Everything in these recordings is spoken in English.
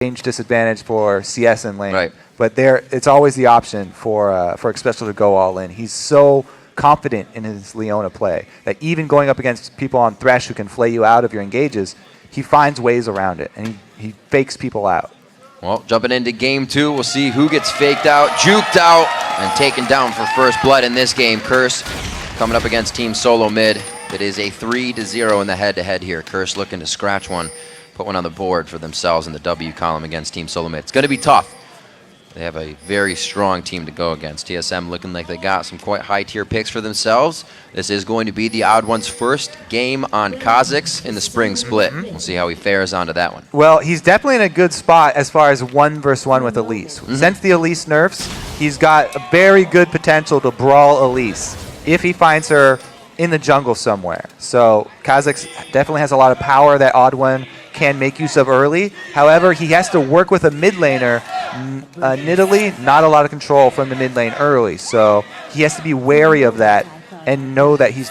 range disadvantage for CS in lane. Right. But it's always the option for Special to go all in. He's so confident in his Leona play that even going up against people on Thresh who can flay you out of your engages, he finds ways around it, and he fakes people out. Well, jumping into game 2, we'll see who gets faked out, juked out, and taken down for first blood in this game. Curse coming up against Team SoloMid. It is a 3-0 in the head-to-head here. Curse looking to scratch one, put one on the board for themselves in the W column against Team SoloMid. It's going to be tough. They have a very strong team to go against. TSM looking like they got some quite high-tier picks for themselves. This is going to be the Odd One's first game on Kha'Zix in the spring split. We'll see how he fares onto that one. Well, he's definitely in a good spot as far as 1 versus 1 with Elise. Since the Elise nerfs, he's got a very good potential to brawl Elise if he finds her in the jungle somewhere. So Kha'Zix definitely has a lot of power that Odd One can make use of early. However, he has to work with a mid laner. Nidalee, not a lot of control from the mid lane early, so he has to be wary of that and know that he's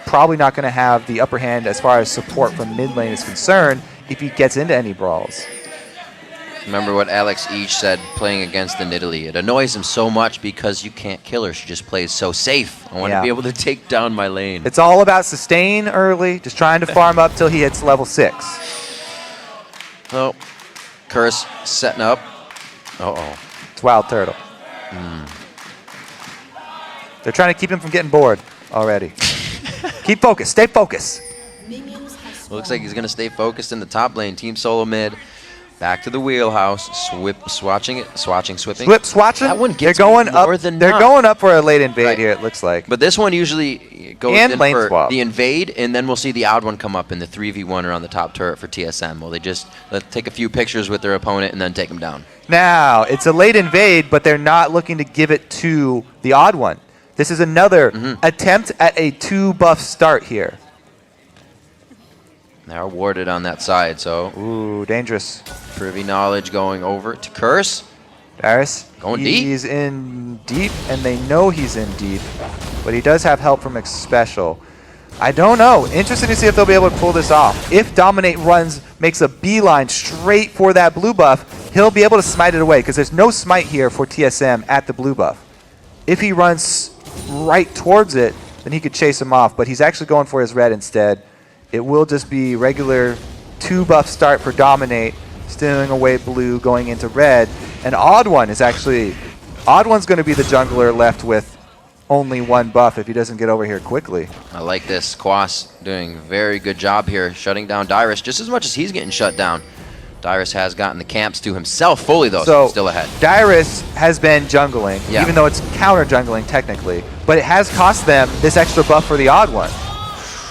probably not going to have the upper hand as far as support from mid lane is concerned if he gets into any brawls. Remember what Alex Each said playing against the Nidalee. It annoys him so much because you can't kill her. She just plays so safe. I want to be able to take down my lane. It's all about sustain early, just trying to farm up till he hits level 6. Oh, Curse setting up. Uh-oh. It's Wild Turtle. They're trying to keep him from getting bored already. Keep focused. Stay focused. Looks like he's going to stay focused in the top lane. Team SoloMid back to the wheelhouse. Swatching. Swatching. That one gets they're going more up. than They're not. going up for a late invade here, it looks like. But this one usually goes and in lane for swap. the invade, and then we'll see the Odd One come up in the 3v1 around the top turret for TSM. Well, they just take a few pictures with their opponent and then take him down. Now, it's a late invade, but they're not looking to give it to the Odd One. This is another attempt at a 2-buff start here. They're warded on that side, so... Ooh, dangerous. Privy Knowledge going over to Curse. Darius, going deep. He's in deep, and they know he's in deep, but he does have help from Special. I don't know. Interesting to see if they'll be able to pull this off. If Dominate makes a beeline straight for that blue buff, he'll be able to smite it away, because there's no smite here for TSM at the blue buff. If he runs right towards it, then he could chase him off, but he's actually going for his red instead. It will just be regular 2-buff start for Dominate, stealing away blue, going into red. And Odd One's going to be the jungler left with only 1 buff if he doesn't get over here quickly. I like this. Quas doing a very good job here, shutting down Dyrus just as much as he's getting shut down. Dyrus has gotten the camps to himself fully, though, so still ahead. Dyrus has been jungling, even though it's counter jungling technically, but it has cost them this extra buff for the Odd One.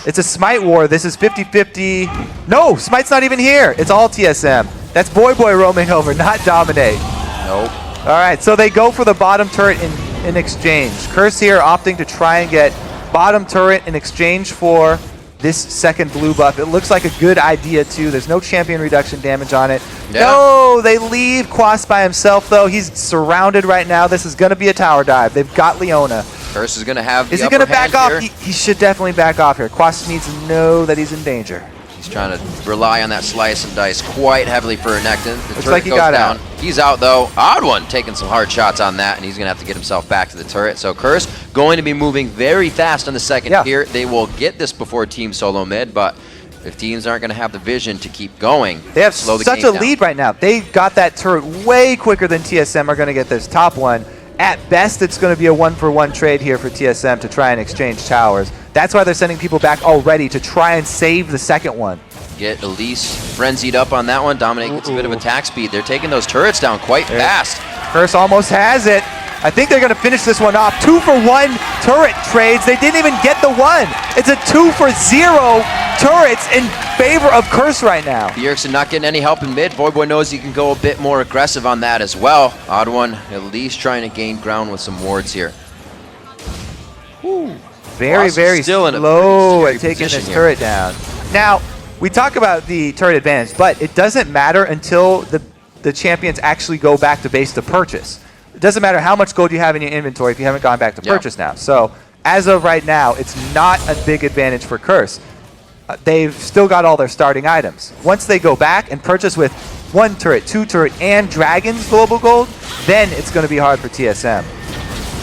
It's a Smite war. This is 50-50. No, Smite's not even here. It's all TSM. That's Boy roaming over, not Dominate. Nope. All right, so they go for the bottom turret in exchange. Curse here opting to try and get bottom turret in exchange for this second blue buff. It looks like a good idea, too. There's no champion reduction damage on it. Yeah. No, they leave Quas by himself, though. He's surrounded right now. This is going to be a tower dive. They've got Leona. Curse is going to have the Is he going to back off? Here. He should definitely back off here. Quas needs to know that he's in danger. He's trying to rely on that slice and dice quite heavily for Renekton. Looks like he got out. He's out, though. Odd One taking some hard shots on that, and he's going to have to get himself back to the turret. So Curse going to be moving very fast on the second tier. They will get this before Team SoloMid, but if teams aren't going to have the vision to keep going, they have such a lead right now. They got that turret way quicker than TSM are going to get this top one. At best, it's going to be a 1-for-1 trade here for TSM to try and exchange towers. That's why they're sending people back already to try and save the second one. Get Elise frenzied up on that one. Dominate gets a bit of attack speed. They're taking those turrets down quite fast. Curse almost has it. I think they're going to finish this one off. 2-for-1 turret trades. They didn't even get the one. It's a 2-for-0 turrets in favor of Curse right now. Bjergsen not getting any help in mid. Boy knows he can go a bit more aggressive on that as well. Odd One at least trying to gain ground with some wards here. Very slow at taking this turret down. Now, we talk about the turret advantage, but it doesn't matter until the champions actually go back to base to purchase. It doesn't matter how much gold you have in your inventory if you haven't gone back to purchase now. So as of right now, it's not a big advantage for Curse. they've still got all their starting items. Once they go back and purchase with 1 turret, 2 turret, and Dragon's global gold, then it's going to be hard for TSM.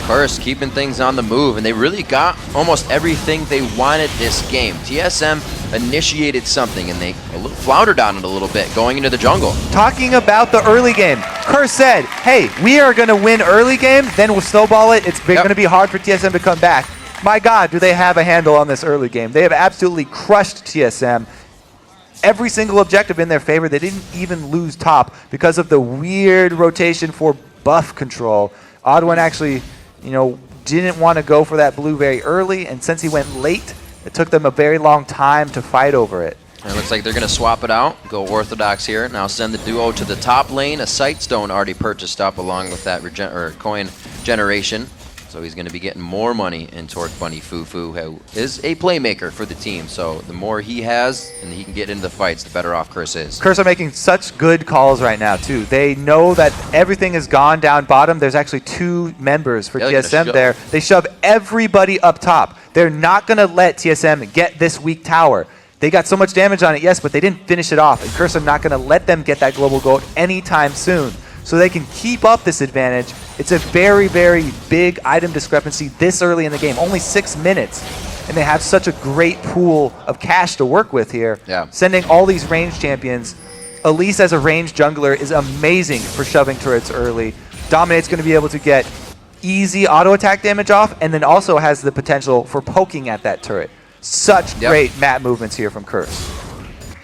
Curse keeping things on the move, and they really got almost everything they wanted this game. TSM initiated something, and they floundered on it a little bit going into the jungle. Talking about the early game, Curse said, hey, we are going to win early game, then we'll snowball it. It's going to be hard for TSM to come back. My God, do they have a handle on this early game. They have absolutely crushed TSM. Every single objective in their favor. They didn't even lose top because of the weird rotation for buff control. Odd1 actually, didn't want to go for that blue very early, and since he went late, it took them a very long time to fight over it. And it looks like they're going to swap it out, go Orthodox here. Now send the duo to the top lane. A Sightstone already purchased up along with that coin generation. So he's going to be getting more money in Torque Bunny Fufu, who is a playmaker for the team. So the more he has and he can get into the fights, the better off Curse is. Curse are making such good calls right now, too. They know that everything is gone down bottom. There's actually 2 members for TSM there. They shove everybody up top. They're not going to let TSM get this weak tower. They got so much damage on it, yes, but they didn't finish it off. And Curse are not going to let them get that global gold anytime soon. So they can keep up this advantage. It's a very, very big item discrepancy this early in the game. Only 6 minutes. And they have such a great pool of cash to work with here. Yeah. Sending all these range champions. Elise as a ranged jungler is amazing for shoving turrets early. Dominate's going to be able to get easy auto attack damage off, and then also has the potential for poking at that turret. Such great map movements here from Curse.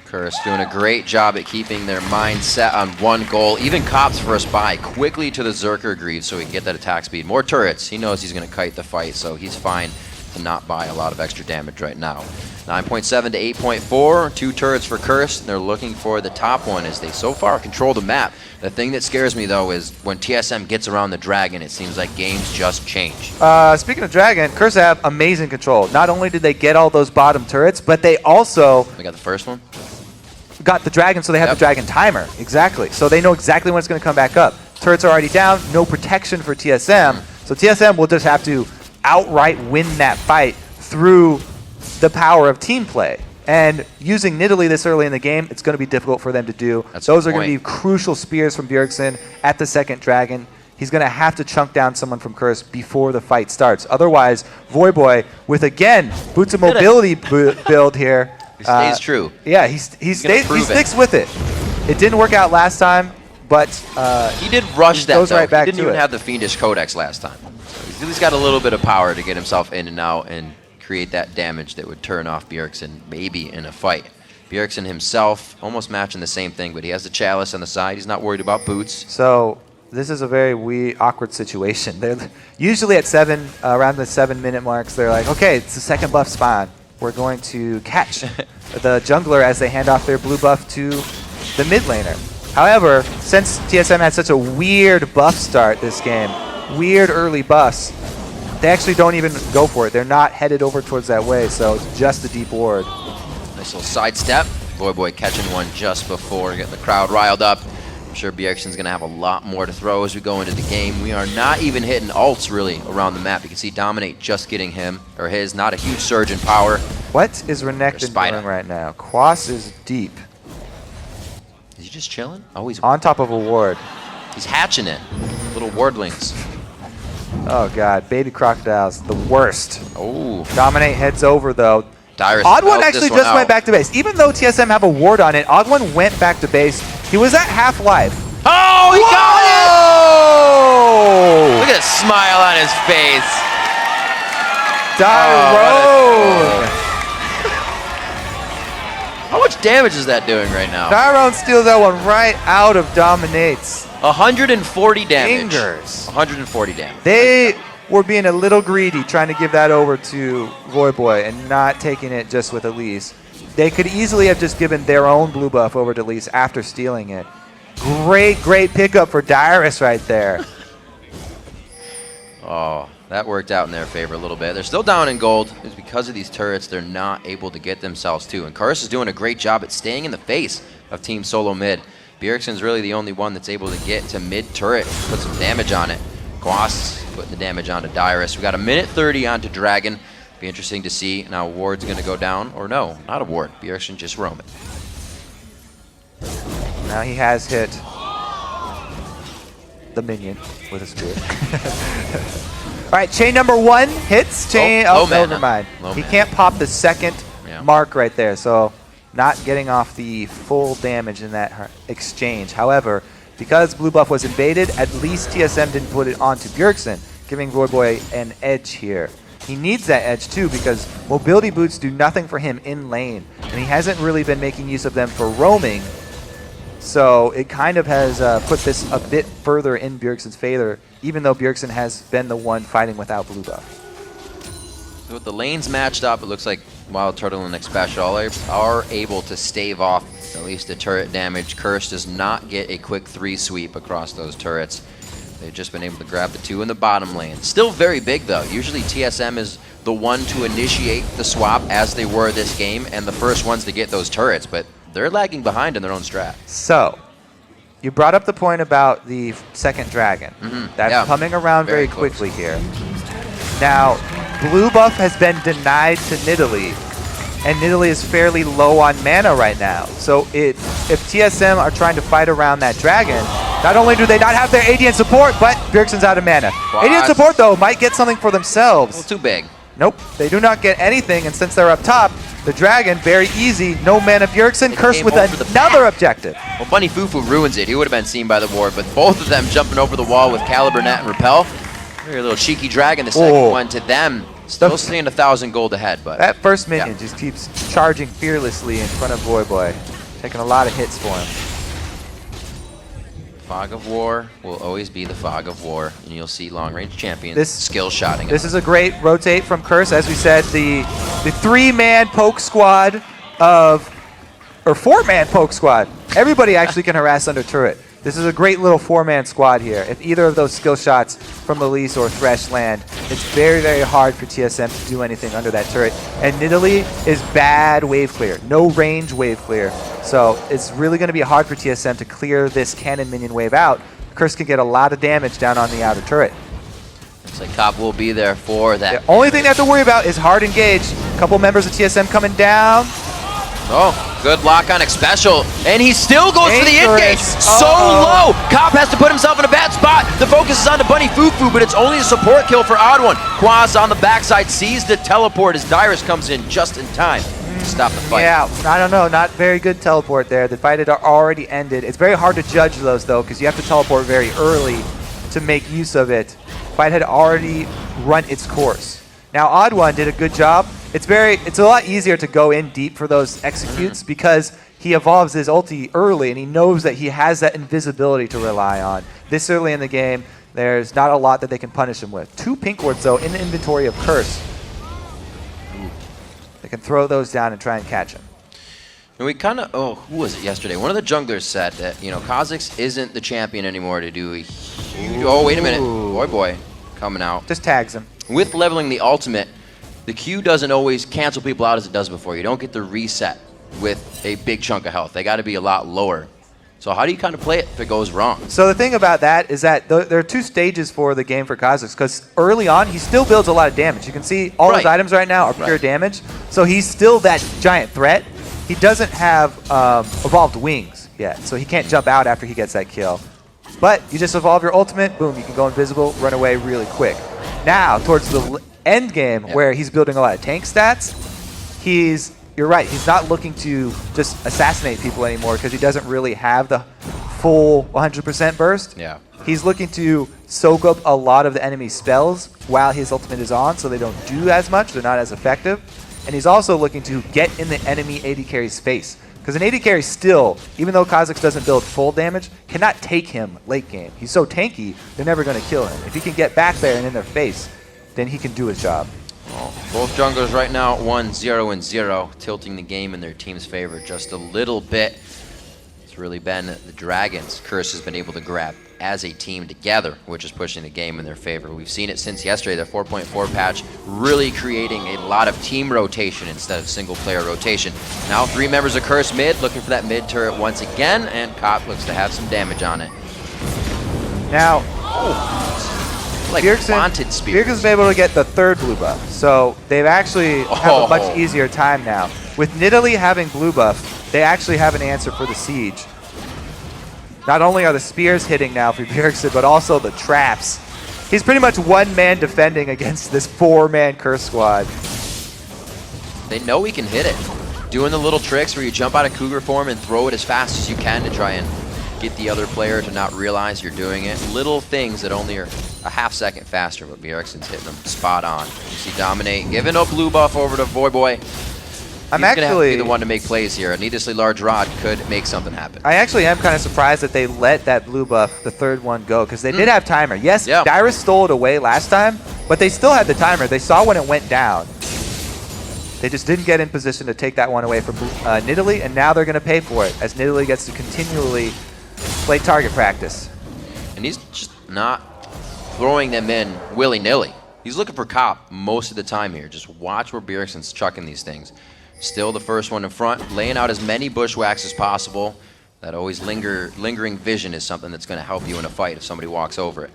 Curse doing a great job at keeping their mind set on one goal. Even Cop's first buy quickly to the Zerker Greave so he can get that attack speed. More turrets. He knows he's going to kite the fight, so he's fine to not buy a lot of extra damage right now. 9.7 to 8.4, 2 turrets for Curse. They're looking for the top one as they so far control the map. The thing that scares me, though, is when TSM gets around the Dragon, it seems like games just change. Speaking of Dragon, Curse have amazing control. Not only did they get all those bottom turrets, but they also... They got the first one? Got the Dragon, so they have the Dragon timer. Exactly. So they know exactly when it's going to come back up. Turrets are already down. No protection for TSM. So TSM will just have to outright win that fight through the power of team play. And using Nidalee this early in the game, it's going to be difficult for them to do. Those are going to be crucial spears from Bjergsen at the second Dragon. He's going to have to chunk down someone from Curse before the fight starts. Otherwise, Voyboy, with again, Boots of Mobility build here. He stays true. Yeah, he sticks with it. It didn't work out last time, but he did rush that, though. Right back he didn't even have the Fiendish Codex last time. So he's got a little bit of power to get himself in and out and create that damage that would turn off Bjergsen maybe in a fight. Bjergsen himself almost matching the same thing, but he has the Chalice on the side. He's not worried about boots. So this is a very awkward situation. They're usually at around the 7-minute marks. They're like, okay, it's the second buff spawn. We're going to catch the jungler as they hand off their blue buff to the mid laner. However, since TSM had such a weird buff start this game, weird early buffs, they actually don't even go for it. They're not headed over towards that way, so it's just a deep ward. Nice little sidestep. Voyboy catching one just before, getting the crowd riled up. I'm sure Bjergsen's going to have a lot more to throw as we go into the game. We are not even hitting ults really around the map. You can see Dominate just getting him, or his, not a huge surge in power. What is Renekton doing right now? Quas is deep. Is he just chilling? Oh, he's on top of a ward. He's hatching it. Little wardlings. Oh god, baby crocodiles, the worst. Oh. Dominate heads over though. Odd1 actually just went back to base. Even though TSM have a ward on it, Odd1 went back to base. He was at half-life. Oh, he got it! Look at the smile on his face. Dyrone! How much damage is that doing right now? Dyrone steals that one right out of Dominate's 140 damage. fingers. 140 damage. They were being a little greedy trying to give that over to Voyboy and not taking it just with Elise. They could easily have just given their own blue buff over to Elise after stealing it. Great pickup for Dyrus right there. Oh, that worked out in their favor a little bit. They're still down in gold. It's because of these turrets they're not able to get themselves to. And Curse is doing a great job at staying in the face of Team SoloMid. Bjergsen's really the only one that's able to get to mid turret, put some damage on it. Quas putting the damage onto Dyrus. We got a minute 30 onto Dragon. Be interesting to see. Now Ward's going to go down, or no, not a Ward. Bjergsen just roam it. Now he has hit the minion with a spear. All right, chain number 1 hits. Chain. Oh, never mind. He can't pop the second mark right there, so not getting off the full damage in that exchange. However, because blue buff was invaded, at least TSM didn't put it onto Bjergsen, giving Voyboy an edge here. He needs that edge too because mobility boots do nothing for him in lane, and he hasn't really been making use of them for roaming. So it kind of has put this a bit further in Bjergsen's favor, even though Bjergsen has been the one fighting without blue buff. So with the lanes matched up, it looks like Wild Turtle and Xpecial are able to stave off at least the turret damage. Curse does not get a quick 3 sweep across those turrets. They've just been able to grab the 2 in the bottom lane. Still very big though. Usually TSM is the one to initiate the swap as they were this game and the first ones to get those turrets, but they're lagging behind in their own strat. So, you brought up the point about the second dragon. That's coming around very quickly here. Now, blue buff has been denied to Nidalee, and Nidalee is fairly low on mana right now. So if TSM are trying to fight around that dragon, not only do they not have their ADN support, but Bjergsen's out of mana. ADN support, though, might get something for themselves. A little too big. Nope, they do not get anything, and since they're up top, the dragon, very easy, no mana Bjergsen, cursed with another objective. Well, Bunny Fufu ruins it. He would have been seen by the ward, but both of them jumping over the wall with Caliber Net and Repel. Very little cheeky dragon, the second one to them. Still seeing 1,000 gold ahead, but that first minion just keeps charging fearlessly in front of Voyboy, taking a lot of hits for him. Fog of War will always be the Fog of War, and you'll see long-range champions skill shotting. This is a great rotate from Curse. As we said, the 3-man poke squad or 4-man poke squad. Everybody actually can harass under turret. This is a great little 4-man squad here. If either of those skill shots from Elise or Thresh land, it's very, very hard for TSM to do anything under that turret. And Nidalee is bad wave clear, no range wave clear. So it's really going to be hard for TSM to clear this cannon minion wave out. Curse can get a lot of damage down on the outer turret. Looks like Cop will be there for that. The only thing they have to worry about is hard engage. A couple members of TSM coming down. Oh, good lock on Xpecial, and he still goes for the engage. So low. Cop has to put himself in a bad spot. The focus is on the Bunny Fufu, but it's only a support kill for Odd One. Quaz on the backside sees the teleport as Dyrus comes in just in time to stop the fight. Yeah, I don't know. Not very good teleport there. The fight had already ended. It's very hard to judge those, though, because you have to teleport very early to make use of it. Fight had already run its course. Now, Odd One did a good job. It's a lot easier to go in deep for those executes because he evolves his ulti early and he knows that he has that invisibility to rely on. This early in the game, there's not a lot that they can punish him with. 2 pink wards, though, in the inventory of Curse. They can throw those down and try and catch him. And we kind of, who was it yesterday? One of the junglers said that, Kha'Zix isn't the champion anymore to do a huge, wait a minute, Voyboy coming out. Just tags him. With leveling the ultimate, the Q doesn't always cancel people out as it does before. You don't get the reset with a big chunk of health. They got to be a lot lower. So how do you kind of play it if it goes wrong? So the thing about that is that there are 2 stages for the game for Kha'Zix, because early on, he still builds a lot of damage. You can see all his items right now are pure damage. So he's still that giant threat. He doesn't have evolved wings yet, so he can't jump out after he gets that kill. But you just evolve your ultimate, boom, you can go invisible, run away really quick. Now, towards the end game, where he's building a lot of tank stats, you're right, he's not looking to just assassinate people anymore because he doesn't really have the full 100% burst. Yeah. He's looking to soak up a lot of the enemy spells while his ultimate is on, so they don't do as much, they're not as effective. And he's also looking to get in the enemy AD carry's face. Because an AD carry still, even though Kha'Zix doesn't build full damage, cannot take him late game. He's so tanky, they're never going to kill him. If he can get back there and in their face, then he can do his job. Well, both junglers right now 1-0-0, tilting the game in their team's favor just a little bit. It's really been the Dragons Curse has been able to grab as a team together, which is pushing the game in their favor. We've seen it since yesterday, their 4.4 patch, really creating a lot of team rotation instead of single player rotation. Now 3 members of Curse mid, looking for that mid turret once again, and Cop looks to have some damage on it. Now, Like wanted spears. Bjergsen's been able to get the third blue buff, so they've actually have a much easier time now. With Nidalee having blue buff, they actually have an answer for the siege. Not only are the spears hitting now for Bjergsen, but also the traps. He's pretty much one man defending against this 4-man curse squad. They know he can hit it. Doing the little tricks where you jump out of Cougar form and throw it as fast as you can to try and get the other player to not realize you're doing it. Little things that only are a half-second faster, but Bjergsen's hitting them spot on. You see Dominate giving a blue buff over to Voyboy. He's going to have to be the one to make plays here. A needlessly large rod could make something happen. I actually am kind of surprised that they let that blue buff, the third one, go, because they did have timer. Yes, Dyrus stole it away last time, but they still had the timer. They saw when it went down. They just didn't get in position to take that one away from Nidalee, and now they're going to pay for it as Nidalee gets to continually play target practice. And he's just not throwing them in willy-nilly. He's looking for Cop most of the time here. Just watch where Bjergsen's chucking these things. Still the first one in front, laying out as many bushwhacks as possible. That always lingering vision is something that's going to help you in a fight if somebody walks over it.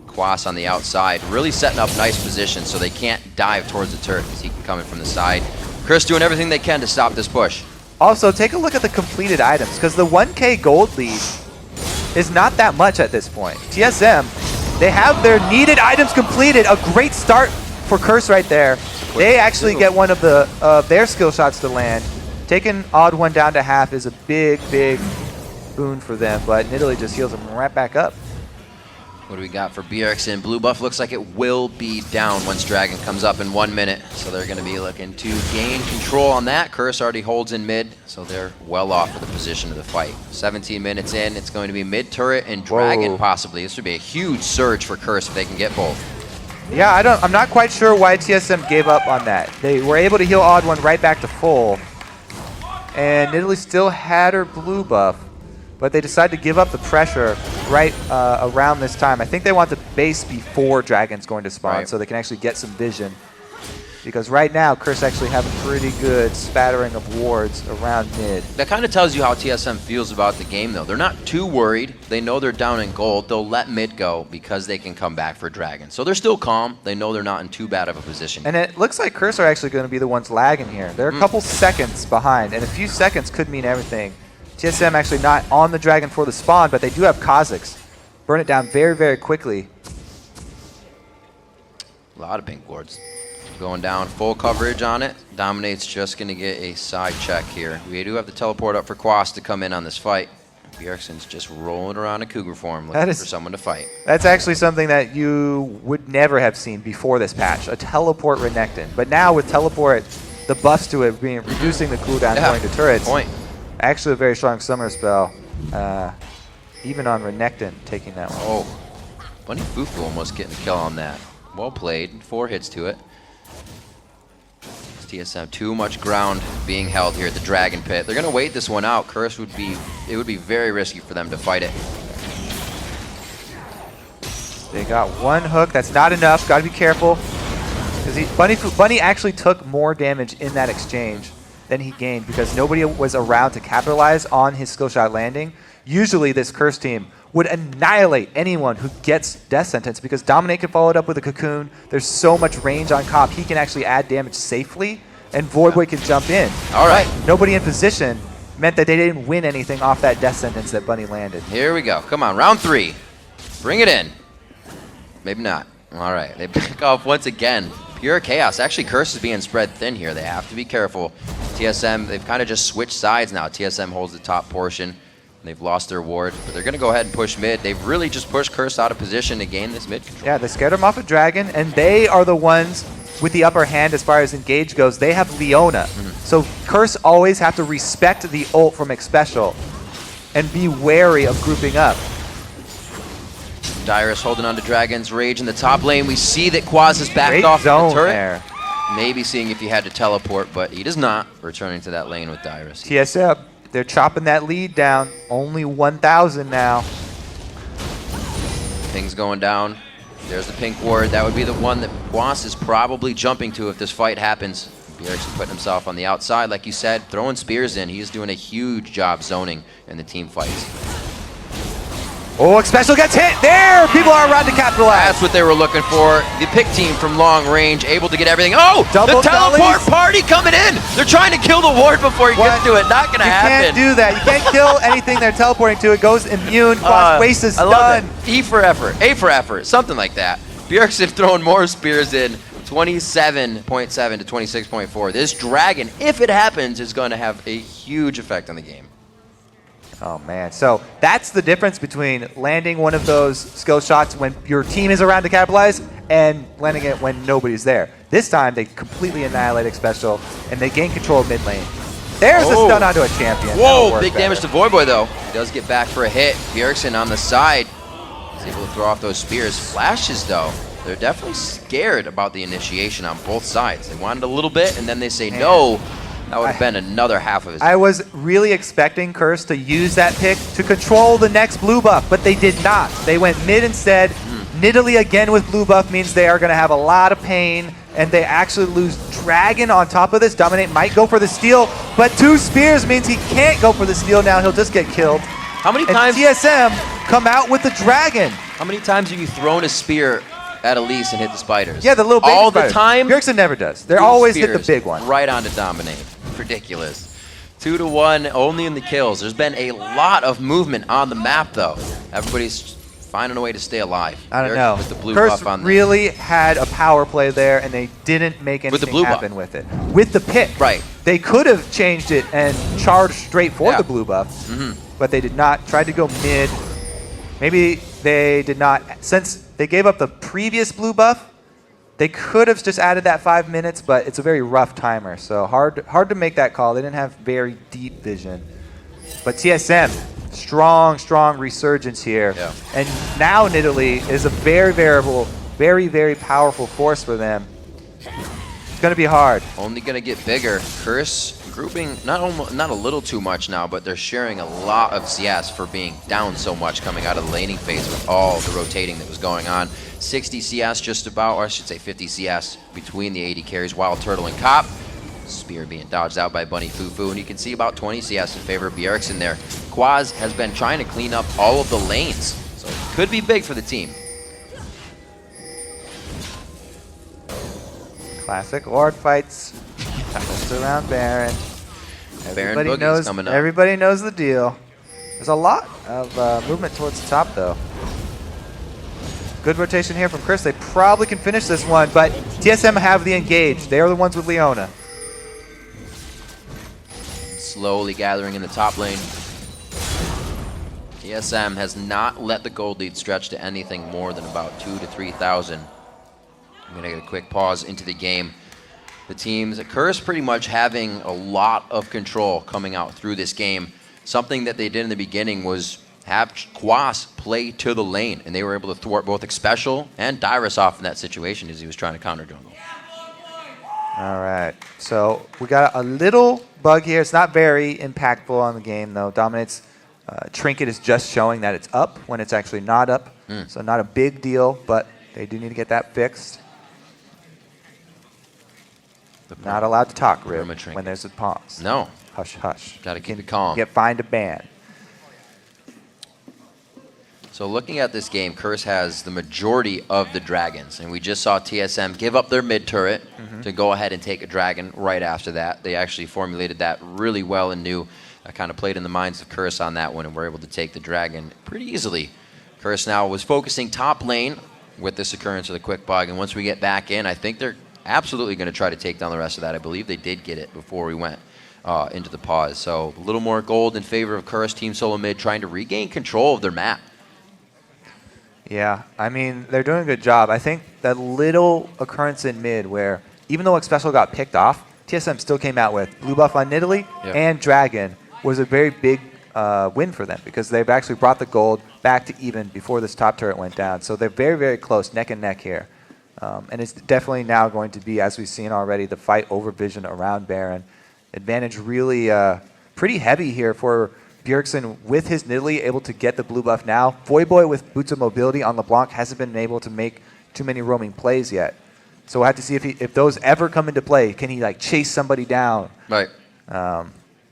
Quas on the outside, really setting up nice positions so they can't dive towards the turret because he can come in from the side. Chris doing everything they can to stop this push. Also, take a look at the completed items, because the 1K gold lead is not that much at this point. TSM, they have their needed items completed. A great start for Curse right there. They actually get one of their skill shots to land. Taking Odd One down to half is a big, big boon for them, but Nidalee just heals them right back up. What do we got for Bjergsen? Blue buff looks like it will be down once Dragon comes up in 1 minute. So they're going to be looking to gain control on that. Curse already holds in mid, so they're well off for the position of the fight. 17 minutes in, it's going to be mid turret and Dragon possibly. This would be a huge surge for Curse if they can get both. Yeah, I'm not quite sure why TSM gave up on that. They were able to heal Odd One right back to full. And Nidalee still had her blue buff, but they decided to give up the pressure right around this time. I think they want the base before Dragon's going to spawn so they can actually get some vision. Because right now, Curse actually have a pretty good spattering of wards around mid. That kind of tells you how TSM feels about the game, though. They're not too worried. They know they're down in gold. They'll let mid go because they can come back for Dragon. So they're still calm. They know they're not in too bad of a position. And it looks like Curse are actually going to be the ones lagging here. They're a couple seconds behind, and a few seconds could mean everything. TSM actually not on the Dragon for the spawn, but they do have Kha'Zix. Burn it down very, very quickly. A lot of pink wards. Going down, full coverage on it. Dominate's just going to get a side check here. We do have the teleport up for Quas to come in on this fight. Bjergsen's just rolling around in Cougar form looking for someone to fight. That's actually something that you would never have seen before this patch, a teleport Renekton. But now with teleport, the buffs to it being reducing the cooldown going to turrets. Actually a very strong summoner spell. Even on Renekton taking that one. Oh, Bunny Fufu almost getting a kill on that. Well played, 4 hits to it. TSM, too much ground being held here at the Dragon Pit. They're going to wait this one out. Curse would be very risky for them to fight it. They got one hook. That's not enough. Got to be careful. Because Bunny actually took more damage in that exchange than he gained because nobody was around to capitalize on his skill shot landing. Usually this Curse team would annihilate anyone who gets Death Sentence because Dominate can follow it up with a Cocoon. There's so much range on Cop. He can actually add damage safely, and Voidboy can jump in. All right. But nobody in position meant that they didn't win anything off that Death Sentence that Bunny landed. Here we go. Come on, round 3. Bring it in. Maybe not. All right, they back off once again. Pure chaos. Actually, Curse is being spread thin here. They have to be careful. TSM, they've kind of just switched sides now. TSM holds the top portion. They've lost their ward, but they're going to go ahead and push mid. They've really just pushed Curse out of position to gain this mid control. Yeah, they scared him off of Dragon, and they are the ones with the upper hand as far as engage goes. They have Leona. So Curse always have to respect the ult from Xpecial and be wary of grouping up. Dyrus holding on to Dragon's Rage in the top lane. We see that Quas is backed Great off zone the turret. There. Maybe seeing if he had to teleport, but he does not. Returning to that lane with Dyrus. TSM. They're chopping that lead down. Only 1,000 now. Things going down. There's the pink ward. That would be the one that Quas is probably jumping to if this fight happens. Bjergsen putting himself on the outside, like you said, throwing spears in. He's doing a huge job zoning in the team fights. Oh, Special gets hit. There! People are around to capitalize. That's what they were looking for. The pick team from long range, able to get everything. Oh, Double the teleport dollies. party coming in. They're trying to kill the ward before he gets to it. Not going to happen. You can't do that. You can't kill anything they're teleporting to. It goes immune. Quas waste is I done. love it. E for effort. A for effort. Something like that. Bjergsen throwing more spears in. 27.7 to 26.4. This dragon, if it happens, is going to have a huge effect on the game. Oh, man. So that's the difference between landing one of those skill shots when your team is around to capitalize and landing it when nobody's there. This time, they completely annihilate Special, and they gain control of mid lane. There's a stun onto a champion. Whoa, big damage to Voyboy, though. He does get back for a hit. Bjergsen on the side is able to throw off those spears. Flashes, though. They're definitely scared about the initiation on both sides. They wanted a little bit, and then they say no. That would have been another half of his. I was really expecting Curse to use that pick to control the next blue buff, but they did not. They went mid instead. Nidalee again with blue buff means they are going to have a lot of pain, and they actually lose Dragon on top of this. Dominate might go for the steal, but 2 spears means he can't go for the steal now. He'll just get killed. How many And times? TSM come out with the Dragon. How many times have you thrown a spear at Elise and hit the spiders? Yeah, the little baby all spiders. the time. Bjergsen never does. They're 2 always hit the spears big one. right on to Dominate. Ridiculous. 2-1 only in the kills. There's been a lot of movement on the map, though. Everybody's finding a way to stay alive. I don't Bjergsen know. with the blue Curse buff on them. really had a power play there, and they didn't make With anything the blue happen buff. with it. With the pit. Right. They could have changed it and charged straight for Yeah. the blue buff, but they did not. Tried to go mid. Maybe they did not. Since they gave up the previous blue buff, they could have just added that 5 minutes, but it's a very rough timer, so hard to make that call. They didn't have very deep vision. But TSM, strong resurgence here. Yeah. And now Nidalee is a very powerful force for them. It's going to be hard. Only going to get bigger. Curse grouping not a little too much now, but they're sharing a lot of CS for being down so much coming out of the laning phase with all the rotating that was going on. 60 CS just about, or I should say 50 CS between the AD carries, Wild Turtle and Cop. Spear being dodged out by Bunny Fufu, and you can see about 20 CS in favor of Bjergsen there. Quaz has been trying to clean up all of the lanes, so it could be big for the team. Classic Lord fights. Just around Baron. Baron Boogie's coming up. Everybody knows the deal. There's a lot of movement towards the top, though. Good rotation here from Chris. They probably can finish this one, but TSM have the engage. They are the ones with Leona. Slowly gathering in the top lane. TSM has not let the gold lead stretch to anything more than about 2,000 to 3,000. I'm going to get a quick pause into the game. The teams, Curse pretty much having a lot of control coming out through this game. Something that they did in the beginning was have Quas play to the lane, and they were able to thwart both Xpecial and Dyrus off in that situation as he was trying to counter jungle. All right, so we got a little bug here. It's not very impactful on the game, though. Dominate's trinket is just showing that it's up when it's actually not up, so not a big deal, but they do need to get that fixed. Not allowed to talk, Rib, when there's a pause. No. Hush, hush. Got to keep it calm. Get fined a ban. So looking at this game, Curse has the majority of the dragons, and we just saw TSM give up their mid turret to go ahead and take a dragon right after that. They actually formulated that really well and knew that kind of played in the minds of Curse on that one, and were able to take the dragon pretty easily. Curse now was focusing top lane with this occurrence of the quick bug, and once we get back in, I think they're absolutely going to try to take down the rest of that. I believe they did get it before we went into the pause. So a little more gold in favor of Curse, Team SoloMid trying to regain control of their map. Yeah, I mean, they're doing a good job. I think that little occurrence in mid where even though Xpecial got picked off, TSM still came out with blue buff on Nidalee and Dragon was a very big win for them because they've actually brought the gold back to even before this top turret went down. So they're very close, neck and neck here. And it's definitely now going to be, as we've seen already, the fight over vision around Baron. Advantage really pretty heavy here for Bjergsen with his Nidalee, able to get the blue buff now. Voyboy with Boots of Mobility on LeBlanc hasn't been able to make too many roaming plays yet. So we'll have to see if those ever come into play. Can he like chase somebody down? Right.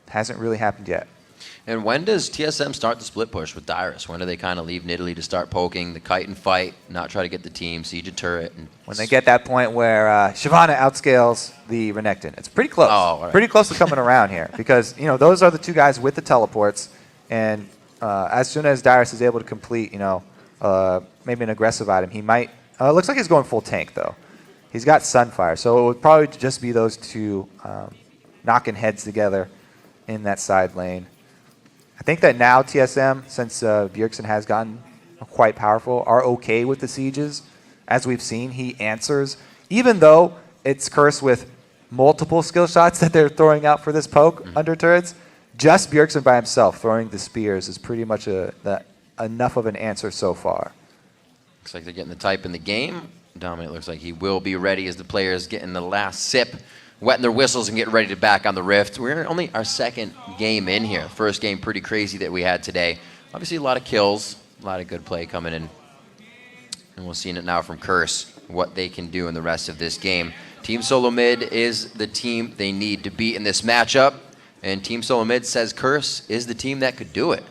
Hasn't really happened yet. And when does TSM start the split push with Dyrus? When do they kind of leave Nidalee to start poking the kite and fight, not try to get the team, siege a turret? And when they get that point where Shyvana outscales the Renekton. It's pretty close. Oh, right. Pretty close to coming around here because, you know, those are the two guys with the teleports. And as soon as Dyrus is able to complete, you know, maybe an aggressive item, he might. Looks like he's going full tank, though. He's got Sunfire. So it would probably just be those two knocking heads together in that side lane. I think that now TSM, since Bjergsen has gotten quite powerful, are okay with the sieges. As we've seen, he answers. Even though it's Curse with multiple skill shots that they're throwing out for this poke under turrets, just Bjergsen by himself throwing the spears is pretty much enough of an answer so far. Looks like they're getting the type in the game. Dominate looks like he will be ready as the players getting the last sip, wetting their whistles and getting ready to back on the Rift. We're only our second game in here. First game pretty crazy that we had today. Obviously a lot of kills, a lot of good play coming in. And we're seeing it now from Curse, what they can do in the rest of this game. Team SoloMid is the team they need to beat in this matchup. And Team SoloMid says Curse is the team that could do it.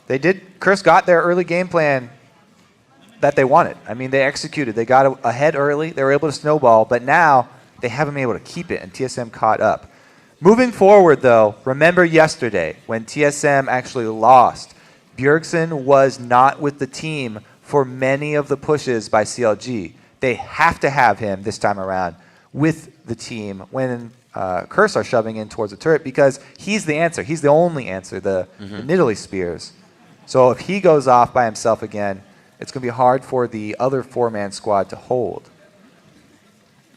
They did. Curse got their early game plan that they wanted. I mean, they executed. They got ahead early. They were able to snowball. But now they haven't been able to keep it, and TSM caught up. Moving forward, though, remember yesterday when TSM actually lost. Bjergsen was not with the team for many of the pushes by CLG. They have to have him this time around with the team when Curse are shoving in towards the turret because he's the answer. He's the only answer, the Nidalee spears. So if he goes off by himself again, it's going to be hard for the other four-man squad to hold.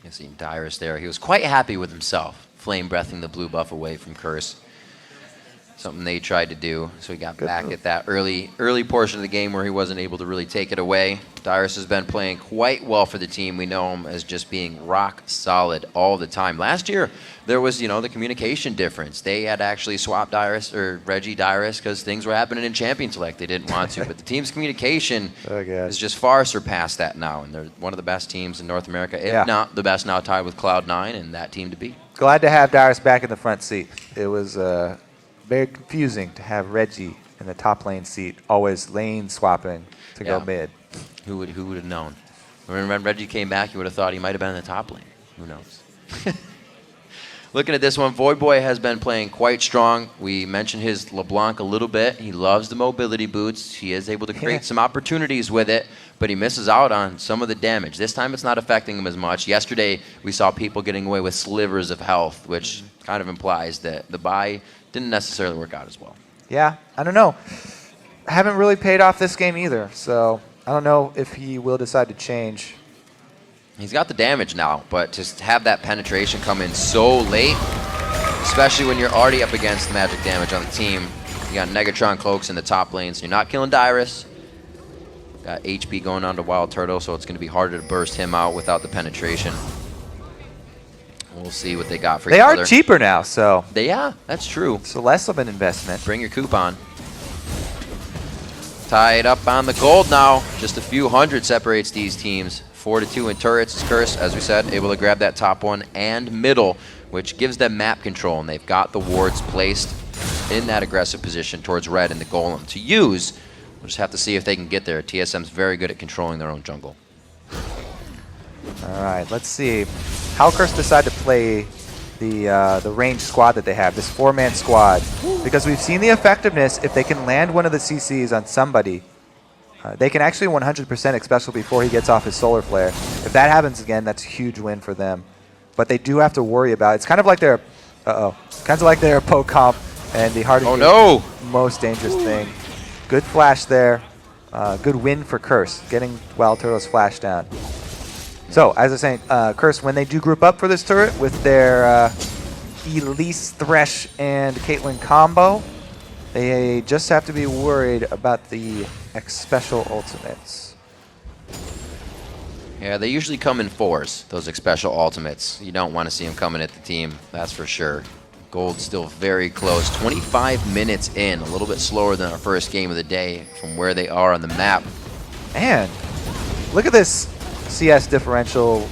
You see Dyrus there. He was quite happy with himself, flame breathing the blue buff away from Curse. Something they tried to do, so he got back at that early portion of the game where he wasn't able to really take it away. Dyrus has been playing quite well for the team. We know him as just being rock solid all the time. Last year, there was, the communication difference. They had actually swapped Dyrus or Reggie Dyrus because things were happening in Champion Select. They didn't want to, but the team's communication has just far surpassed that now, and they're one of the best teams in North America, if not the best now, tied with Cloud9 and that team to beat. Glad to have Dyrus back in the front seat. It was very confusing to have Reggie in the top lane seat, always lane swapping to go mid. Who would have known? When Reggie came back, you would have thought he might have been in the top lane. Who knows? Looking at this one, Voidboy has been playing quite strong. We mentioned his LeBlanc a little bit. He loves the mobility boots. He is able to create some opportunities with it, but he misses out on some of the damage. This time it's not affecting him as much. Yesterday we saw people getting away with slivers of health, which kind of implies that the buy didn't necessarily work out as well. Yeah, I don't know. Haven't really paid off this game either, so I don't know if he will decide to change. He's got the damage now, but to have that penetration come in so late, especially when you're already up against magic damage on the team. You got Negatron Cloaks in the top lane, so you're not killing Dyrus. Got HP going on to Wild Turtle, so it's going to be harder to burst him out without the penetration. We'll see what they got for each other. They are cheaper now, so. Yeah, that's true. So less of an investment. Bring your coupon. Tied up on the gold now. Just a few hundred separates these teams. 4-2 in turrets is Curse, as we said, able to grab that top one and middle, which gives them map control, and they've got the wards placed in that aggressive position towards red and the golem to use. We'll just have to see if they can get there. TSM's very good at controlling their own jungle. All right, let's see how Curse decide to play the ranged squad that they have, this four-man squad, because we've seen the effectiveness. If they can land one of the CCs on somebody, they can actually 100% Expecial before he gets off his Solar Flare. If that happens again, that's a huge win for them. But they do have to worry about it. It's kind of like their poke comp and the hardest most dangerous thing. Good flash there. Good win for Curse, getting Wild Turtle's flash down. So, as I was saying, Curse, when they do group up for this turret with their Elise, Thresh, and Caitlyn combo, they just have to be worried about the Expecial ultimates. Yeah, they usually come in fours, those Expecial ultimates. You don't want to see them coming at the team, that's for sure. Gold's still very close. 25 minutes in, a little bit slower than our first game of the day from where they are on the map. And look at this CS differential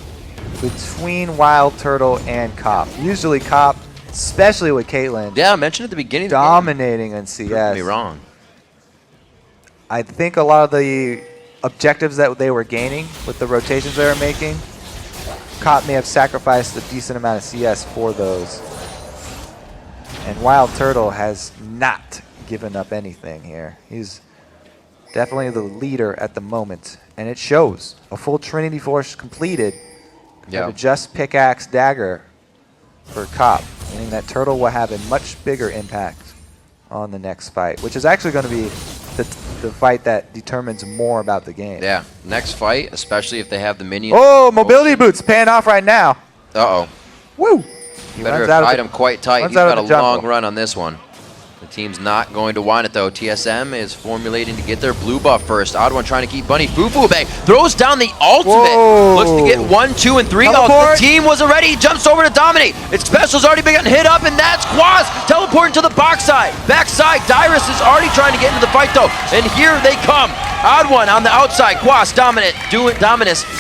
between Wild Turtle and Cop. Usually Cop especially with Caitlyn. Yeah, I mentioned at the beginning. Dominating in CS. Prove me wrong. I think a lot of the objectives that they were gaining with the rotations they were making, Cop may have sacrificed a decent amount of CS for those. And Wild Turtle has not given up anything here. He's definitely the leader at the moment, and it shows. A full Trinity Force completed. Yeah. Just pickaxe dagger for Cop, meaning that Turtle will have a much bigger impact on the next fight, which is actually going to be the fight that determines more about the game. Yeah, next fight, especially if they have the minions. Oh, mobility boots paying off right now. Uh-oh. Woo! Better fight him quite tight. He's got a long jungle. run on this one. The team's not going to want it, though. TSM is formulating to get their blue buff first. Odd one trying to keep Bunny Fufu back. Throws down the ultimate. Whoa. Looks to get 1, 2, and 3. Oh, the team was already. He jumps over to dominate. Its special's already been getting hit up, and that's Quaz teleporting to the backside. Dyrus is already trying to get into the fight, though. And here they come. Odd one on the outside. Quaz Dominus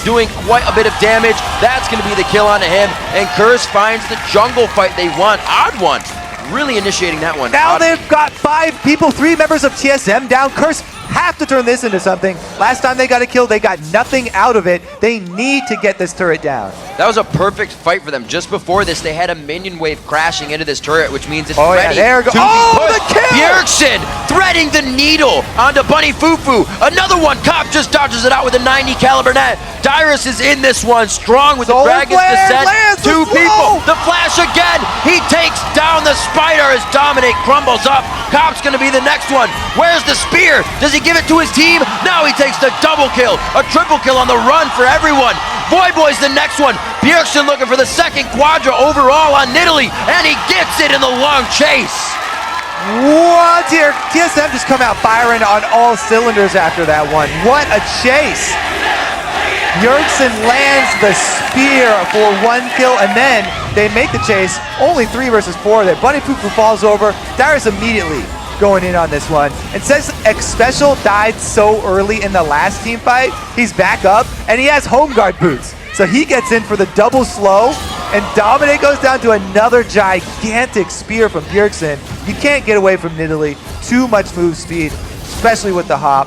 doing quite a bit of damage. That's going to be the kill onto him. And Curse finds the jungle fight they want. Odd one really initiating that one. Now they've got 5 people, 3 members of TSM down. Curse have to turn this into something. Last time they got a kill, they got nothing out of it. They need to get this turret down. That was a perfect fight for them. Just before this, they had a minion wave crashing into this turret, which means it's ready there to go. be Oh, pushed. the kill! Bjergsen threading the needle onto Bunny Fufu. Another one. Cop just dodges it out with a 90 caliber net. Dyrus is in this one, strong with the Dragon's Descent. 2 people. The flash again. He takes down the spider as Dominate crumbles up. Cop's going to be the next one. Where's the spear? Does he give it to his team? Now he takes the double kill. A triple kill on the run for everyone. Boy's the next one. Bjergsen looking for the second quadra overall on Nidalee, and he gets it in the long chase. What here? TSM just come out firing on all cylinders after that one. What a chase. Bjergsen lands the spear for 1 kill, and then they make the chase. Only 3 versus 4 there. Bunny Fufu falls over. Dyrus immediately going in on this one. And says X Special died so early in the last team fight, he's back up, and he has home guard boots. So he gets in for the double slow, and Dominate goes down to another gigantic spear from Bjergsen. You can't get away from Nidalee. Too much move speed, especially with the hop.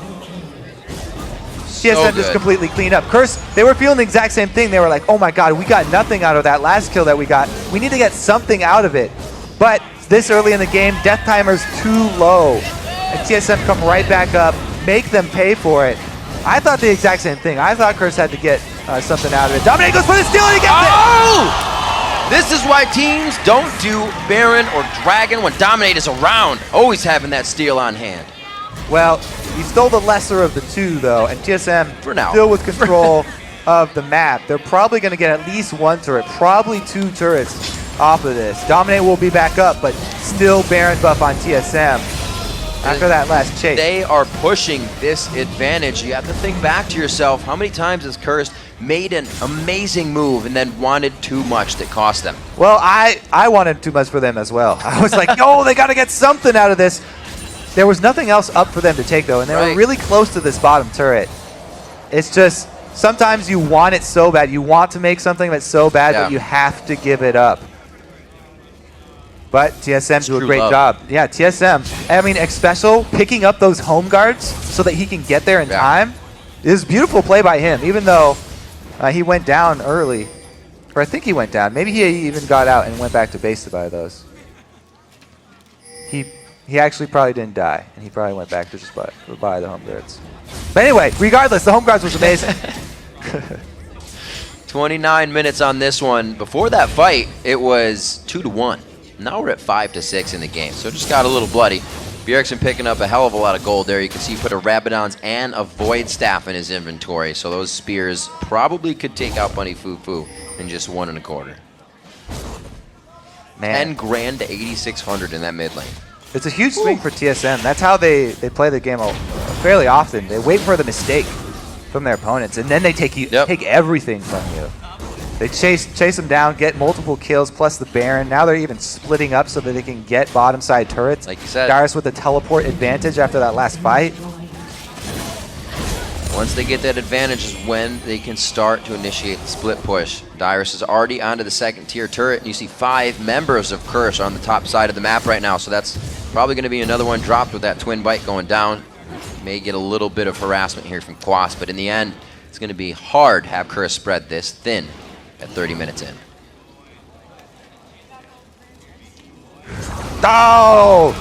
TSM just completely cleaned up. Curse, they were feeling the exact same thing. They were like, oh my god, we got nothing out of that last kill that we got. We need to get something out of it. But this early in the game, death timer's too low. And TSM come right back up, make them pay for it. I thought the exact same thing. I thought Curse had to get something out of it. Dominate goes for the steal and he gets it! This is why teams don't do Baron or Dragon when Dominate is around. Always having that steal on hand. Well, he stole the lesser of the 2, though, and TSM for now still with control of the map. They're probably going to get at least 1 turret, probably 2 turrets off of this. Dominate will be back up, but still Baron buff on TSM after that last chase. They are pushing this advantage. You have to think back to yourself, how many times has Cursed made an amazing move and then wanted too much that cost them? Well, I wanted too much for them as well. I was like, yo, they got to get something out of this. There was nothing else up for them to take, though, and they were really close to this bottom turret. It's just, sometimes you want it so bad. You want to make something that's so bad, but you have to give it up. But TSM do a great job. Yeah, TSM. I mean, X Special picking up those home guards so that he can get there in time is beautiful play by him, even though he went down early. Or I think he went down. Maybe he even got out and went back to base to buy those. He actually probably didn't die, and he probably went back to just buy the home guards. But anyway, regardless, the home guards was amazing. 29 minutes on this one. Before that fight, it was 2-1. Now we're at 5-6 in the game, so it just got a little bloody. Bjergsen picking up a hell of a lot of gold there. You can see he put a Rabadon's and a Void Staff in his inventory, so those spears probably could take out Bunny Fufu in just 1 1/4. Man. 10 grand to 8,600 in that mid lane. It's a huge swing for TSM. That's how they play the game fairly often. They wait for the mistake from their opponents, and then they take everything from you. They chase them down, get multiple kills, plus the Baron. Now they're even splitting up so that they can get bottom side turrets. Like you said. Dyrus with the teleport advantage after that last fight. Once they get that advantage is when they can start to initiate the split push. Dyrus is already onto the second tier turret, and you see 5 members of Curse on the top side of the map right now, so that's probably going to be another one dropped with that twin bite going down. May get a little bit of harassment here from Quas, but in the end, it's going to be hard to have Curse spread this thin at 30 minutes in. Oh!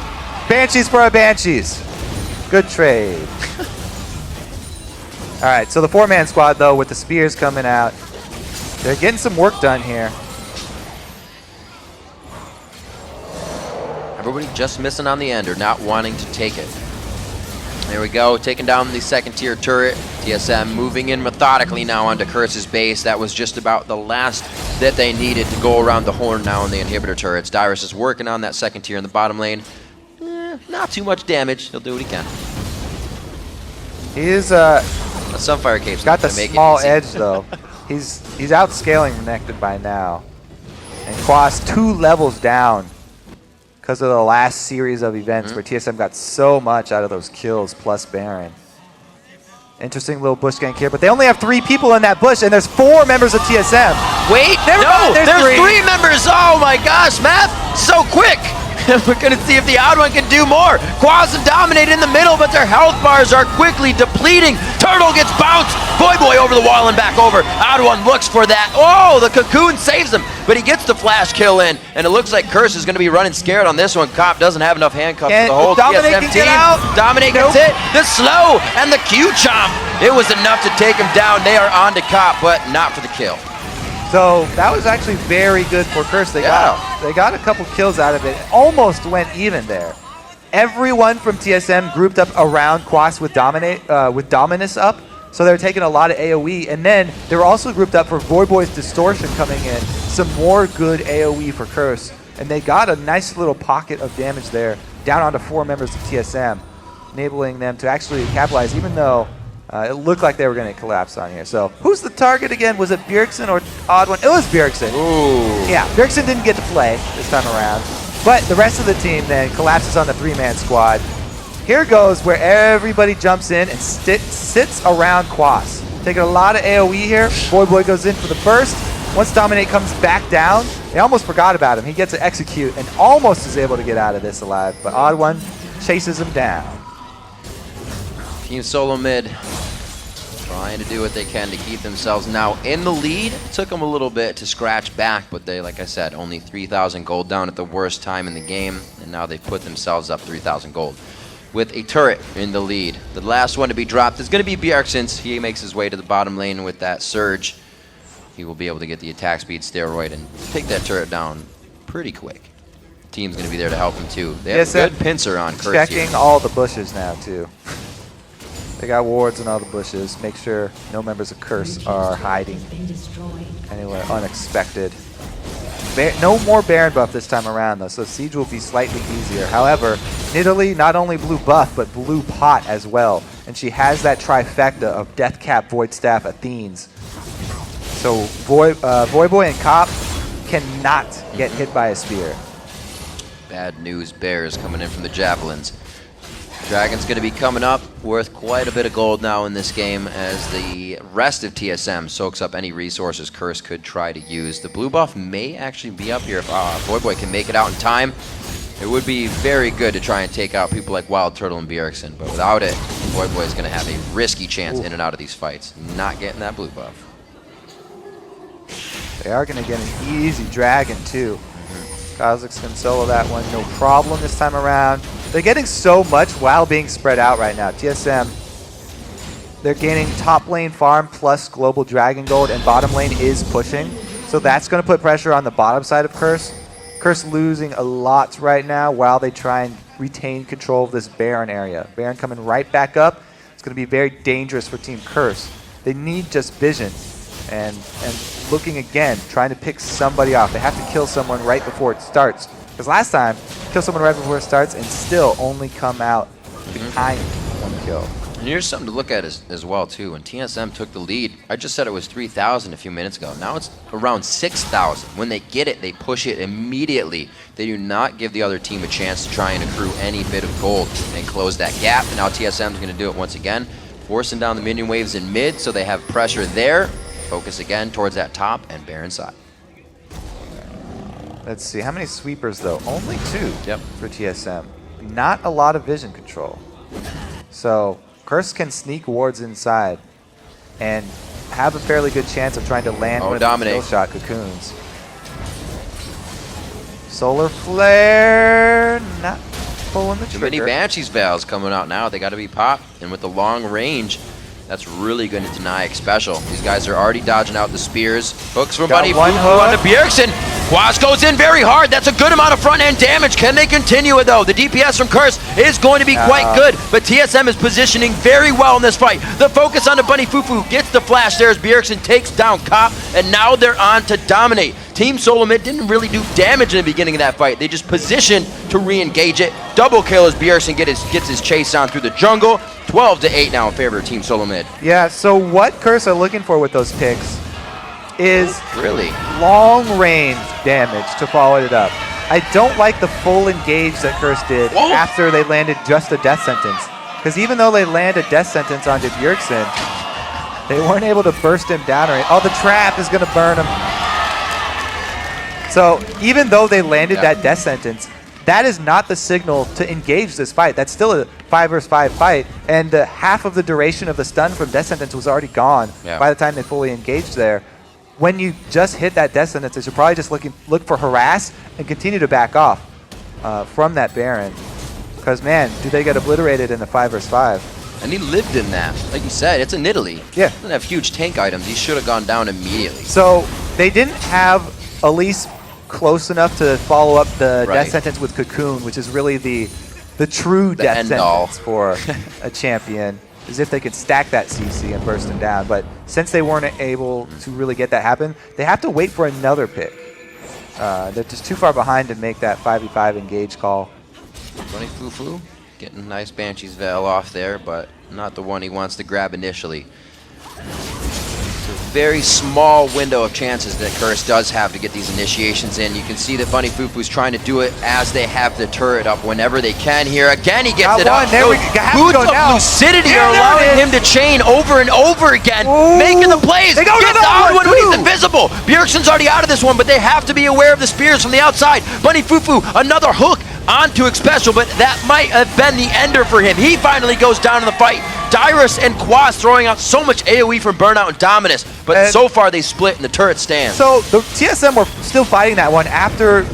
Banshees for a Banshees. Good trade. All right, so the 4-man squad, though, with the spears coming out, they're getting some work done here. Everybody just missing on the end or not wanting to take it. There we go, taking down the second tier turret. TSM moving in methodically now onto Curse's base. That was just about the last that they needed to go around the horn now on the inhibitor turrets. Dyrus is working on that second tier in the bottom lane. Not too much damage. He'll do what he can. He is Sunfire Cape's got the make it small easy. edge though. He's outscaling Renekton by now, and Quas 2 levels down because of the last series of events where TSM got so much out of those kills plus Baron. Interesting little bush gank here, but they only have 3 people in that bush, and there's 4 members of TSM. Wait, Never mind, there's 3 members. Oh my gosh, math so quick. We're going to see if the odd one can do more. Quas and Dominate in the middle, but their health bars are quickly depleting. Turtle gets bounced. Boy over the wall and back over. Odd one looks for that. Oh, the cocoon saves him, but he gets the flash kill in, and it looks like Curse is going to be running scared on this one. Cop doesn't have enough handcuffs for the whole TSM team. Dominate gets hit. The slow and the Q chomp. It was enough to take him down. They are on to Cop, but not for the kill. So that was actually very good for Curse. They got a couple kills out of it. Almost went even there. Everyone from TSM grouped up around Quas with Dominus up, so they were taking a lot of AoE, and then they were also grouped up for Voyboy's Distortion coming in. Some more good AoE for Curse, and they got a nice little pocket of damage there down onto 4 members of TSM, enabling them to actually capitalize, even though it looked like they were going to collapse on here. So who's the target again? Was it Bjergsen or Odd One? It was Bjergsen. Ooh. Yeah, Bjergsen didn't get to play this time around. But the rest of the team then collapses on the 3-man squad. Here goes where everybody jumps in and sits around Quas. Taking a lot of AoE here. Boy goes in for the burst. Once Dominate comes back down, they almost forgot about him. He gets to execute and almost is able to get out of this alive. But Odd One chases him down. Team SoloMid trying to do what they can to keep themselves now in the lead. It took them a little bit to scratch back, but they, like I said, only 3,000 gold down at the worst time in the game, and now they've put themselves up 3,000 gold with a turret in the lead. The last one to be dropped is going to be Bjergsen. He makes his way to the bottom lane with that surge. He will be able to get the attack speed steroid and take that turret down pretty quick. The team's going to be there to help him too. They have a good pincer on Curse checking here. all the bushes now too. They got wards in all the bushes. Make sure no members of Curse are hiding anywhere unexpected. No more Baron buff this time around though, so Siege will be slightly easier. However, Nidalee not only blue buff, but blue pot as well. And she has that trifecta of Death Cap, Void Staff, Athenes. So Voyboy and Cop cannot get hit by a spear. Bad news bears coming in from the javelins. Dragon's going to be coming up, worth quite a bit of gold now in this game as the rest of TSM soaks up any resources Curse could try to use. The blue buff may actually be up here if Voyboy can make it out in time. It would be very good to try and take out people like Wild Turtle and Bjergsen, but without it, Voyboy is going to have a risky chance in and out of these fights. Not getting that blue buff. They are going to get an easy Dragon too. Kha'Zix can solo that one, no problem this time around. They're getting so much while being spread out right now. TSM, they're gaining top lane farm plus global Dragon Gold, and bottom lane is pushing. So that's going to put pressure on the bottom side of Curse. Curse losing a lot right now while they try and retain control of this Baron area. Baron coming right back up. It's going to be very dangerous for Team Curse. They need just vision and looking again, trying to pick somebody off. They have to kill someone right before it starts. Because last time, kill someone right before it starts and still only come out behind one kill. And here's something to look at as well too. When TSM took the lead, I just said it was 3,000 a few minutes ago. Now it's around 6,000. When they get it, they push it immediately. They do not give the other team a chance to try and accrue any bit of gold and close that gap. And now TSM is going to do it once again. forcing down the minion waves in mid, so they have pressure there. Focus again towards that top and Baron side. Let's see, how many sweepers though? Only 2 Yep. for TSM. Not a lot of vision control. So Curse can sneak wards inside and have a fairly good chance of trying to land one of the kill shot cocoons. Solar Flare, not pulling the trigger. Too many Banshee's Veils coming out now. They got to be popped, and with the long range, that's really going to deny Special. These guys are already dodging out the spears. Hooks from Bunny Fufu on the Bjergsen. Quas goes in very hard. That's a good amount of front-end damage. Can they continue it, though? The DPS from Curse is going to be quite good, but TSM is positioning very well in this fight. The focus on the Bunny Fufu gets the flash there as Bjergsen takes down Cop, and now they're on to dominate. Team SoloMid didn't really do damage in the beginning of that fight. They just positioned to re-engage it. Double kill as Bjergsen gets his chase down through the jungle. 12-8 now in favor of Team SoloMid. Yeah, so what Curse are looking for with those picks is really long range damage to follow it up. I don't like the full engage that Curse did after they landed just a death sentence. Because even though they land a death sentence onto Bjergsen, they weren't able to burst him down. Oh, the trap is going to burn him. So even though they landed that death sentence, that is not the signal to engage this fight. That's still a 5 versus 5 fight, and half of the duration of the stun from death sentence was already gone by the time they fully engaged there. When you just hit that death sentence, you should probably just look for harass and continue to back off from that Baron. Because man, do they get obliterated in the 5 versus 5. And he lived in that. Like you said, it's a Nidalee. Yeah. He doesn't have huge tank items. He should have gone down immediately. So they didn't have Elise close enough to follow up the death sentence with Cocoon, which is really the true death sentence for a champion, as if they could stack that CC and burst him down. But since they weren't able to really get that happen, they have to wait for another pick. They're just too far behind to make that 5v5 engage call. Bunny Fufu getting a nice Banshee's Veil off there, but not the one he wants to grab initially. Very small window of chances that Curse does have to get these initiations in. You can see that Bunny Fufu's trying to do it as they have the turret up whenever they can here. Again, he gets it up. There Boots of Lucidity are allowing him to chain over and over again, making the plays. Gets out when he's invisible. Bjergsen's already out of this one, but they have to be aware of the spears from the outside. Bunny Fufu, another hook onto Special, but that might have been the ender for him. He finally goes down in the fight. Dyrus and Quas throwing out so much AoE from Burnout and Dominus, but so far they split and the turret stands. So the TSM were still fighting that one after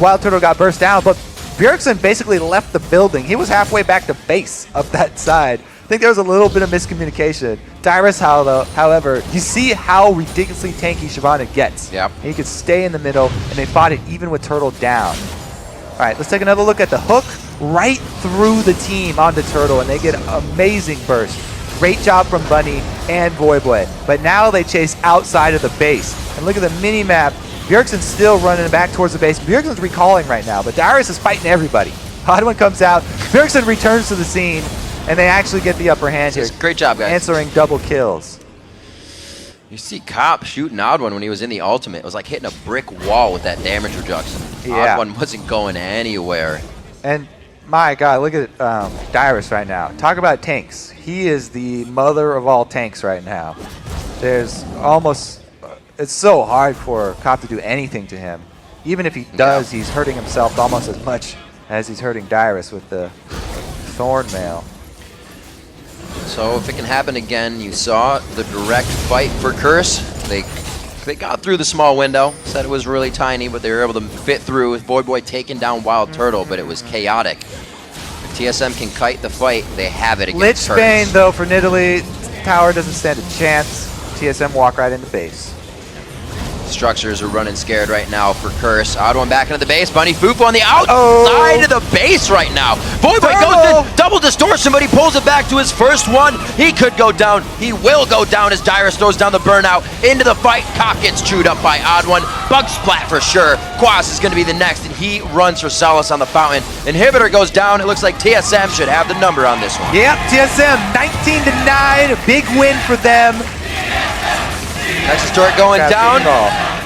Wild Turtle got burst down, but Bjergsen basically left the building. He was halfway back to base of that side. I think there was a little bit of miscommunication. Dyrus, however, you see how ridiculously tanky Shyvana gets. Yep. He could stay in the middle, and they fought it even with Turtle down. All right, let's take another look at the hook right through the team onto Turtle, and they get amazing burst. Great job from Bunny and Voyboy. But now they chase outside of the base. And look at the mini-map. Bjergsen's still running back towards the base. Bjergsen's recalling right now, but Dyrus is fighting everybody. Odd1 comes out. Bjergsen returns to the scene, and they actually get the upper hand here. Great job, guys. Answering double kills. You see Cop shooting Odd1 when he was in the ultimate. It was like hitting a brick wall with that damage reduction. Yeah. Odd1 wasn't going anywhere. And my God, look at Dyrus right now. Talk about tanks. He is the mother of all tanks right now. There's almost, it's so hard for Cop to do anything to him. Even if he does, he's hurting himself almost as much as he's hurting Dyrus with the Thorn Mail. So if it can happen again, you saw the direct fight for Curse. They got through the small window. Said it was really tiny, but they were able to fit through with Voyboy taking down Wild Turtle, but it was chaotic. If TSM can kite the fight, they have it against Curse. Lichbane, though, for Nidalee. Tower doesn't stand a chance. TSM walk right into base. Structures are running scared right now for Curse. Odd1 back into the base. Bunny Fufu on the outside of the base right now. Voyboy goes in, double distortion, but he pulls it back to his first one. He could go down. He will go down as Dyrus throws down the burnout into the fight. Cop gets chewed up by Odd1. Bug splat for sure. Quas is going to be the next, and he runs for Solace on the fountain. Inhibitor goes down. It looks like TSM should have the number on this one. Yep, TSM 19-9. A big win for them. Nexus turret going down.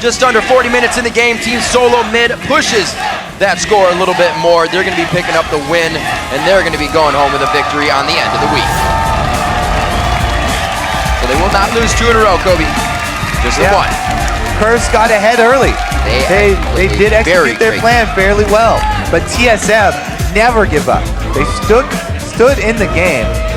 Just under 40 minutes in the game. Team SoloMid pushes that score a little bit more. They're going to be picking up the win, and they're going to be going home with a victory on the end of the week. So they will not lose 2 in a row, Kobe. Just the Yeah. one. Curse got ahead early. They played did very execute their great plan fairly well. But TSM never give up. They stood in the game.